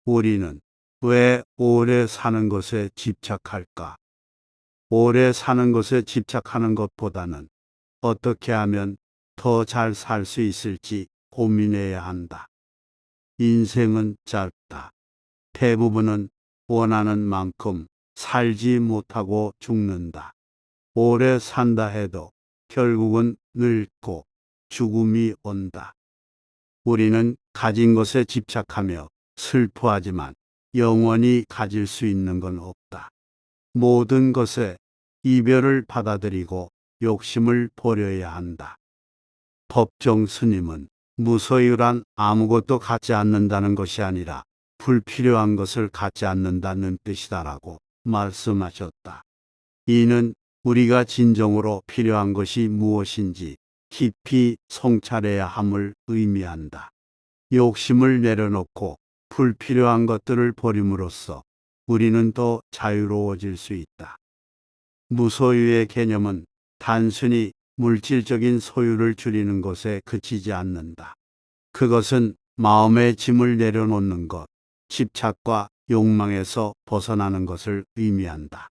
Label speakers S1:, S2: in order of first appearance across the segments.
S1: 우리는 왜 오래 사는 것에 집착할까? 오래 사는 것에 집착하는 것보다는 어떻게 하면 더 잘 살 수 있을지 고민해야 한다. 인생은 짧다. 대부분은 원하는 만큼 살지 못하고 죽는다. 오래 산다 해도 결국은 늙고 죽음이 온다. 우리는 가진 것에 집착하며 슬퍼하지만 영원히 가질 수 있는 건 없다. 모든 것에 이별을 받아들이고 욕심을 버려야 한다. 법정 스님은 무소유란 아무것도 갖지 않는다는 것이 아니라 불필요한 것을 갖지 않는다는 뜻이다라고 말씀하셨다. 이는 우리가 진정으로 필요한 것이 무엇인지 깊이 성찰해야 함을 의미한다. 욕심을 내려놓고 불필요한 것들을 버림으로써 우리는 더 자유로워질 수 있다. 무소유의 개념은 단순히 물질적인 소유를 줄이는 것에 그치지 않는다. 그것은 마음의 짐을 내려놓는 것, 집착과 욕망에서 벗어나는 것을 의미한다.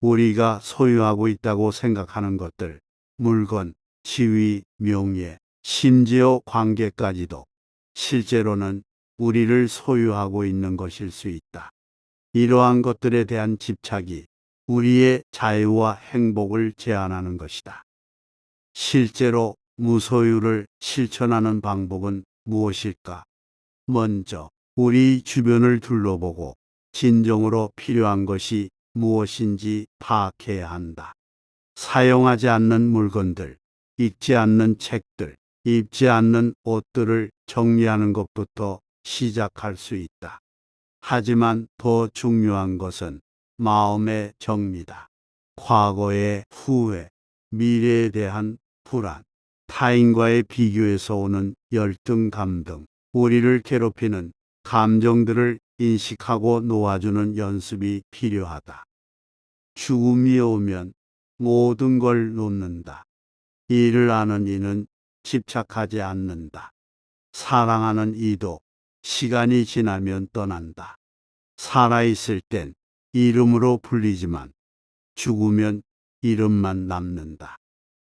S1: 우리가 소유하고 있다고 생각하는 것들, 물건, 지위, 명예, 심지어 관계까지도 실제로는 우리를 소유하고 있는 것일 수 있다. 이러한 것들에 대한 집착이 우리의 자유와 행복을 제한하는 것이다. 실제로 무소유를 실천하는 방법은 무엇일까? 먼저 우리 주변을 둘러보고 진정으로 필요한 것이 무엇인지 파악해야 한다. 사용하지 않는 물건들, 읽지 않는 책들, 입지 않는 옷들을 정리하는 것부터 시작할 수 있다. 하지만 더 중요한 것은 마음의 정리다. 과거의 후회, 미래에 대한 불안, 타인과의 비교에서 오는 열등감 등 우리를 괴롭히는 감정들을 인식하고 놓아주는 연습이 필요하다. 죽음이 오면 모든 걸 놓는다. 이를 아는 이는 집착하지 않는다. 사랑하는 이도 시간이 지나면 떠난다. 살아있을 땐 이름으로 불리지만 죽으면 이름만 남는다.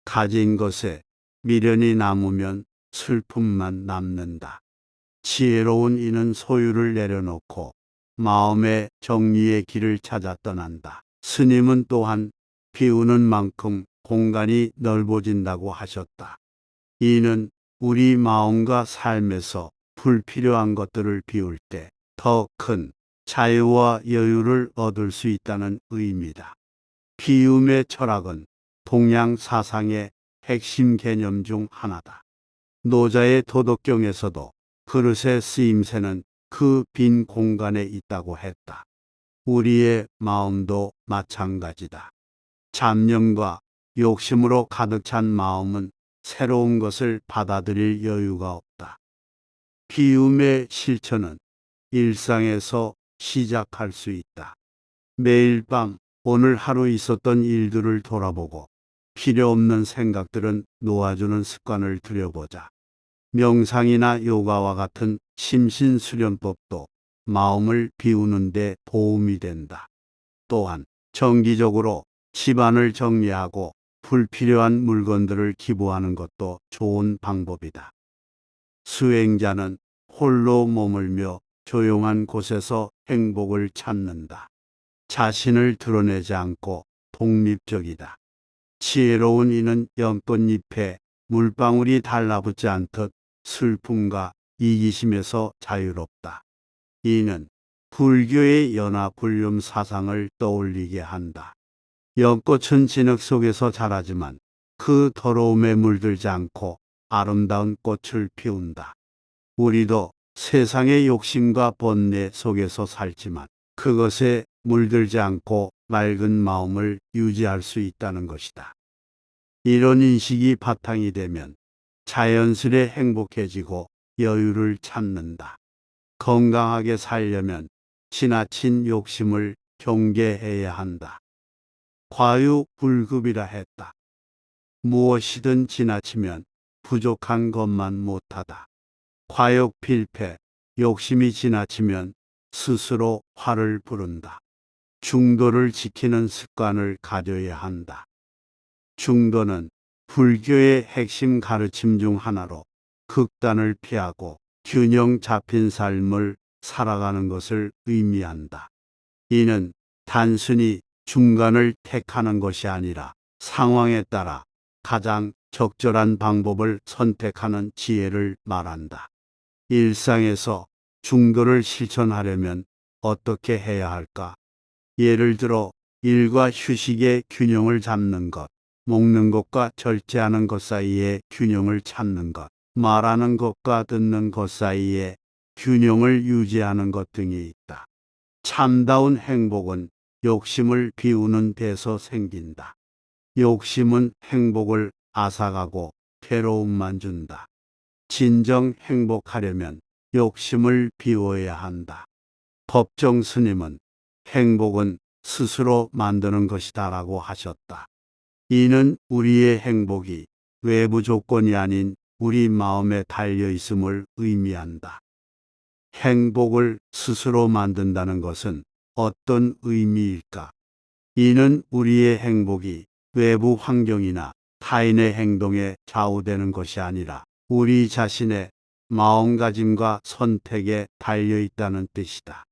S1: 가진 것에 미련이 남으면 슬픔만 남는다. 지혜로운 이는 소유를 내려놓고 마음의 정리의 길을 찾아 떠난다. 스님은 또한 비우는 만큼 공간이 넓어진다고 하셨다. 이는 우리 마음과 삶에서 불필요한 것들을 비울 때 더 큰 자유와 여유를 얻을 수 있다는 의미다. 비움의 철학은 동양 사상의 핵심 개념 중 하나다. 노자의 도덕경에서도 그릇의 쓰임새는 그 빈 공간에 있다고 했다. 우리의 마음도 마찬가지다. 잡념과 욕심으로 가득 찬 마음은 새로운 것을 받아들일 여유가 없다. 비움의 실천은 일상에서 시작할 수 있다. 매일 밤 오늘 하루 있었던 일들을 돌아보고 필요 없는 생각들은 놓아주는 습관을 들여보자. 명상이나 요가와 같은 심신수련법도 마음을 비우는 데 도움이 된다. 또한 정기적으로 집안을 정리하고 불필요한 물건들을 기부하는 것도 좋은 방법이다. 수행자는 홀로 머물며 조용한 곳에서 행복을 찾는다. 자신을 드러내지 않고 독립적이다. 지혜로운 이는 연꽃잎에 물방울이 달라붙지 않듯 슬픔과 이기심에서 자유롭다. 이는 불교의 연화불륜 사상을 떠올리게 한다. 연꽃은 진흙 속에서 자라지만 그 더러움에 물들지 않고 아름다운 꽃을 피운다. 우리도 세상의 욕심과 번뇌 속에서 살지만 그것에 물들지 않고 맑은 마음을 유지할 수 있다는 것이다. 이런 인식이 바탕이 되면 자연스레 행복해지고 여유를 찾는다. 건강하게 살려면 지나친 욕심을 경계해야 한다. 과유불급이라 했다. 무엇이든 지나치면 부족한 것만 못하다. 과욕 필패, 욕심이 지나치면 스스로 화를 부른다. 중도를 지키는 습관을 가져야 한다. 중도는 불교의 핵심 가르침 중 하나로 극단을 피하고 균형 잡힌 삶을 살아가는 것을 의미한다. 이는 단순히 중간을 택하는 것이 아니라 상황에 따라 가장 적절한 방법을 선택하는 지혜를 말한다. 일상에서 중도를 실천하려면 어떻게 해야 할까? 예를 들어 일과 휴식의 균형을 잡는 것, 먹는 것과 절제하는 것 사이의 균형을 찾는 것, 말하는 것과 듣는 것 사이의 균형을 유지하는 것 등이 있다. 참다운 행복은 욕심을 비우는 데서 생긴다. 욕심은 행복을 앗아가고 괴로움만 준다. 진정 행복하려면 욕심을 비워야 한다. 법정 스님은 행복은 스스로 만드는 것이다라고 하셨다. 이는 우리의 행복이 외부 조건이 아닌 우리 마음에 달려 있음을 의미한다. 행복을 스스로 만든다는 것은 어떤 의미일까? 이는 우리의 행복이 외부 환경이나 타인의 행동에 좌우되는 것이 아니라 우리 자신의 마음가짐과 선택에 달려 있다는 뜻이다.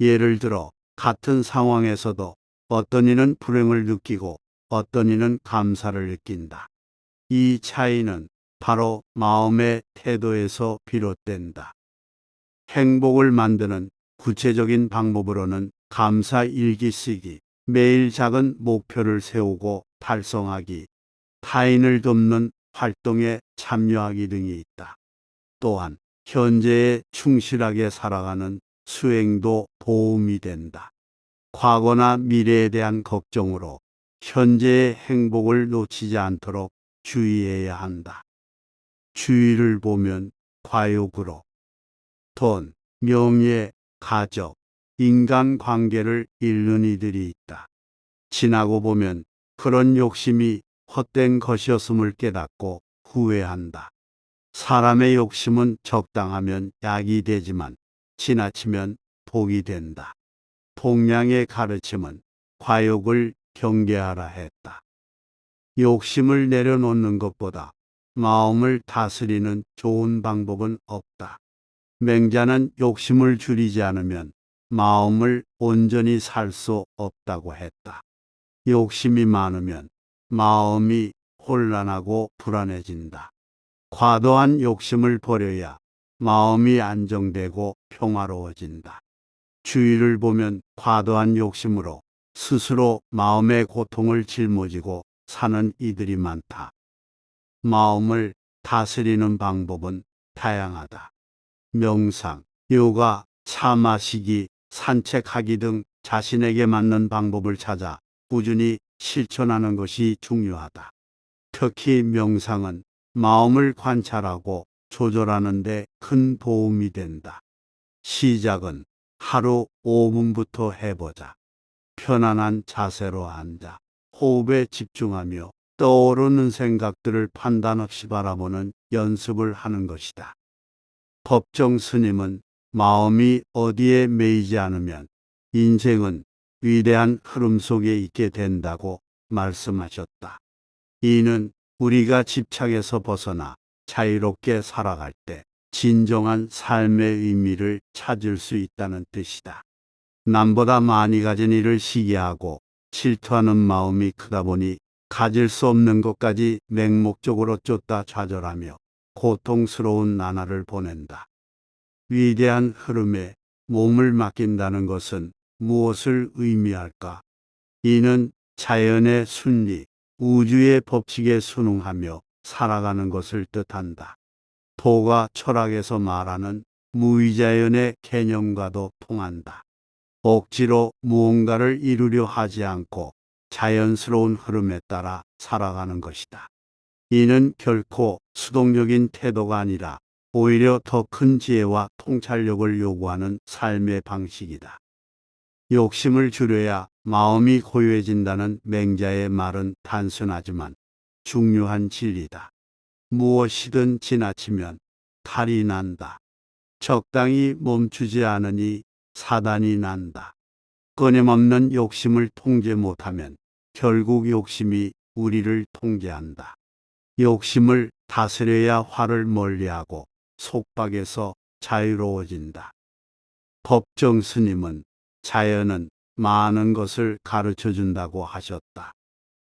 S1: 예를 들어 같은 상황에서도 어떤 이는 불행을 느끼고 어떤 이는 감사를 느낀다. 이 차이는 바로 마음의 태도에서 비롯된다. 행복을 만드는 구체적인 방법으로는 감사 일기 쓰기, 매일 작은 목표를 세우고 달성하기, 타인을 돕는 활동에 참여하기 등이 있다. 또한 현재에 충실하게 살아가는 수행도 도움이 된다. 과거나 미래에 대한 걱정으로 현재의 행복을 놓치지 않도록 주의해야 한다. 주위를 보면 과욕으로 돈, 명예, 가족, 인간관계를 잃는 이들이 있다. 지나고 보면 그런 욕심이 헛된 것이었음을 깨닫고 후회한다. 사람의 욕심은 적당하면 약이 되지만 지나치면 독이 된다. 동양의 가르침은 과욕을 경계하라 했다. 욕심을 내려놓는 것보다 마음을 다스리는 좋은 방법은 없다. 맹자는 욕심을 줄이지 않으면 마음을 온전히 살 수 없다고 했다. 욕심이 많으면 마음이 혼란하고 불안해진다. 과도한 욕심을 버려야 마음이 안정되고 평화로워진다. 주위를 보면 과도한 욕심으로 스스로 마음의 고통을 짊어지고 사는 이들이 많다. 마음을 다스리는 방법은 다양하다. 명상, 요가, 차 마시기, 산책하기 등 자신에게 맞는 방법을 찾아 꾸준히 실천하는 것이 중요하다. 특히 명상은 마음을 관찰하고 조절하는 데 큰 도움이 된다. 시작은 하루 5분부터 해보자. 편안한 자세로 앉아 호흡에 집중하며 떠오르는 생각들을 판단 없이 바라보는 연습을 하는 것이다. 법정 스님은 마음이 어디에 매이지 않으면 인생은 위대한 흐름 속에 있게 된다고 말씀하셨다. 이는 우리가 집착에서 벗어나 자유롭게 살아갈 때 진정한 삶의 의미를 찾을 수 있다는 뜻이다. 남보다 많이 가진 이를 시기하고 질투하는 마음이 크다 보니 가질 수 없는 것까지 맹목적으로 쫓다 좌절하며 고통스러운 나날을 보낸다. 위대한 흐름에 몸을 맡긴다는 것은 무엇을 의미할까? 이는 자연의 순리, 우주의 법칙에 순응하며 살아가는 것을 뜻한다. 도가 철학에서 말하는 무의자연의 개념과도 통한다. 억지로 무언가를 이루려 하지 않고 자연스러운 흐름에 따라 살아가는 것이다. 이는 결코 수동적인 태도가 아니라 오히려 더 큰 지혜와 통찰력을 요구하는 삶의 방식이다. 욕심을 줄여야 마음이 고요해진다는 맹자의 말은 단순하지만 중요한 진리다. 무엇이든 지나치면 탈이 난다. 적당히 멈추지 않으니 사단이 난다. 끊임없는 욕심을 통제 못하면 결국 욕심이 우리를 통제한다. 욕심을 다스려야 화를 멀리하고 속박에서 자유로워진다. 법정 스님은 자연은 많은 것을 가르쳐 준다고 하셨다.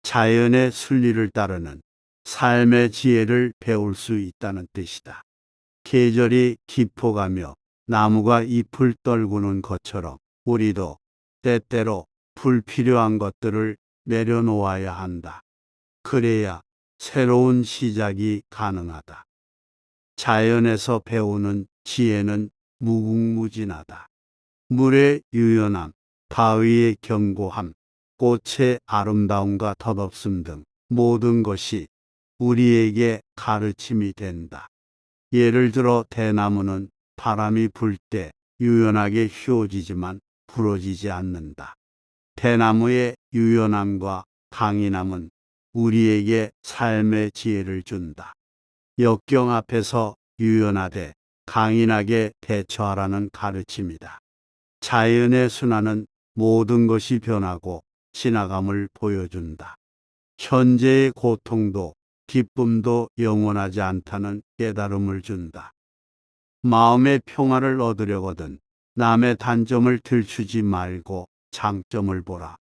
S1: 자연의 순리를 따르는 삶의 지혜를 배울 수 있다는 뜻이다. 계절이 깊어가며 나무가 잎을 떨구는 것처럼 우리도 때때로 불필요한 것들을 내려놓아야 한다. 그래야 새로운 시작이 가능하다. 자연에서 배우는 지혜는 무궁무진하다. 물의 유연함, 바위의 견고함, 꽃의 아름다움과 덧없음 등 모든 것이 우리에게 가르침이 된다. 예를 들어 대나무는 바람이 불 때 유연하게 휘어지지만 부러지지 않는다. 대나무의 유연함과 강인함은 우리에게 삶의 지혜를 준다. 역경 앞에서 유연하되 강인하게 대처하라는 가르침이다. 자연의 순환은 모든 것이 변하고 지나감을 보여준다. 현재의 고통도 기쁨도 영원하지 않다는 깨달음을 준다. 마음의 평화를 얻으려거든 남의 단점을 들추지 말고 장점을 보라.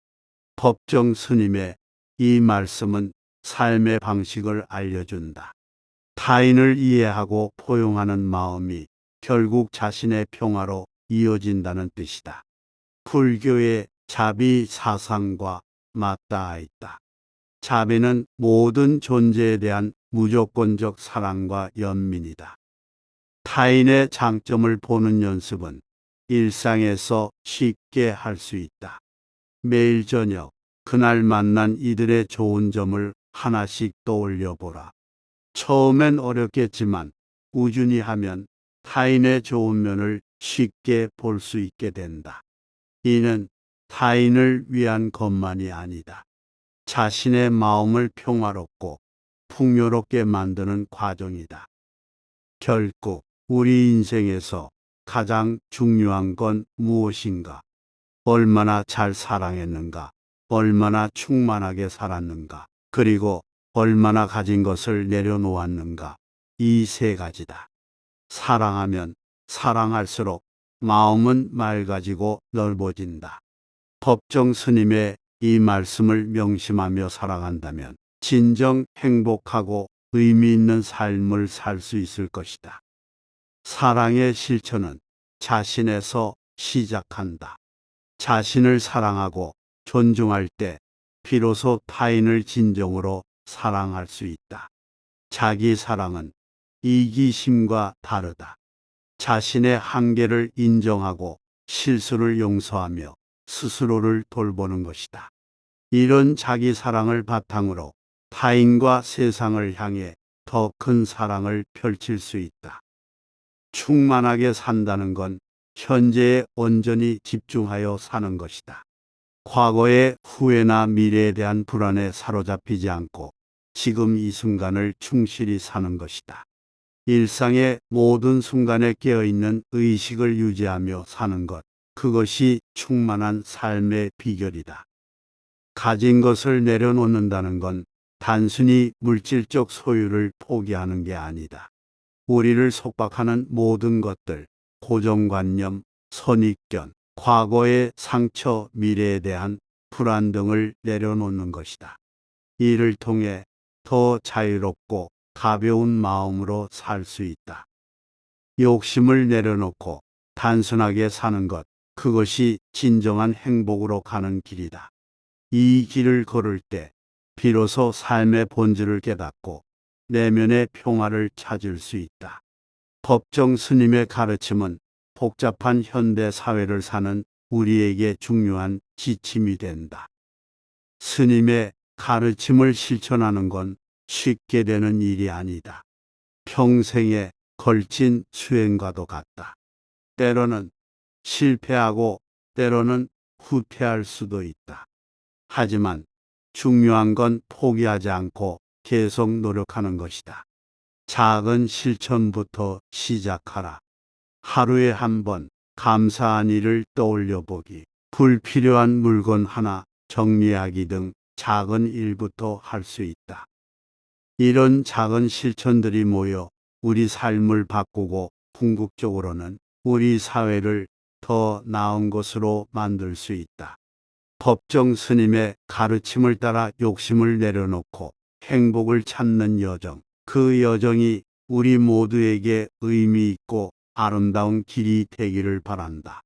S1: 법정 스님의 이 말씀은 삶의 방식을 알려준다. 타인을 이해하고 포용하는 마음이 결국 자신의 평화로 이어진다는 뜻이다. 불교의 자비 사상과 맞닿아 있다. 자비는 모든 존재에 대한 무조건적 사랑과 연민이다. 타인의 장점을 보는 연습은 일상에서 쉽게 할 수 있다. 매일 저녁 그날 만난 이들의 좋은 점을 하나씩 떠올려 보라. 처음엔 어렵겠지만 꾸준히 하면 타인의 좋은 면을 쉽게 볼 수 있게 된다. 이는 타인을 위한 것만이 아니다. 자신의 마음을 평화롭고 풍요롭게 만드는 과정이다. 결국 우리 인생에서 가장 중요한 건 무엇인가? 얼마나 잘 사랑했는가? 얼마나 충만하게 살았는가? 그리고 얼마나 가진 것을 내려놓았는가? 이 세 가지다. 사랑하면 사랑할수록 마음은 맑아지고 넓어진다. 법정 스님의 이 말씀을 명심하며 살아간다면 진정 행복하고 의미 있는 삶을 살 수 있을 것이다. 사랑의 실천은 자신에서 시작한다. 자신을 사랑하고 존중할 때 비로소 타인을 진정으로 사랑할 수 있다. 자기 사랑은 이기심과 다르다. 자신의 한계를 인정하고 실수를 용서하며 스스로를 돌보는 것이다. 이런 자기 사랑을 바탕으로 타인과 세상을 향해 더 큰 사랑을 펼칠 수 있다. 충만하게 산다는 건 현재에 온전히 집중하여 사는 것이다. 과거의 후회나 미래에 대한 불안에 사로잡히지 않고 지금 이 순간을 충실히 사는 것이다. 일상의 모든 순간에 깨어있는 의식을 유지하며 사는 것, 그것이 충만한 삶의 비결이다. 가진 것을 내려놓는다는 건 단순히 물질적 소유를 포기하는 게 아니다. 우리를 속박하는 모든 것들, 고정관념, 선입견, 과거의 상처, 미래에 대한 불안 등을 내려놓는 것이다. 이를 통해 더 자유롭고 가벼운 마음으로 살 수 있다. 욕심을 내려놓고 단순하게 사는 것, 그것이 진정한 행복으로 가는 길이다. 이 길을 걸을 때 비로소 삶의 본질을 깨닫고 내면의 평화를 찾을 수 있다. 법정 스님의 가르침은 복잡한 현대 사회를 사는 우리에게 중요한 지침이 된다. 스님의 가르침을 실천하는 건 쉽게 되는 일이 아니다. 평생에 걸친 수행과도 같다. 때로는 실패하고 때로는 후퇴할 수도 있다. 하지만 중요한 건 포기하지 않고 계속 노력하는 것이다. 작은 실천부터 시작하라. 하루에 한 번, 감사한 일을 떠올려 보기, 불필요한 물건 하나 정리하기 등 작은 일부터 할 수 있다. 이런 작은 실천들이 모여 우리 삶을 바꾸고 궁극적으로는 우리 사회를 더 나은 곳으로 만들 수 있다. 법정 스님의 가르침을 따라 욕심을 내려놓고 행복을 찾는 여정. 그 여정이 우리 모두에게 의미 있고 아름다운 길이 되기를 바란다.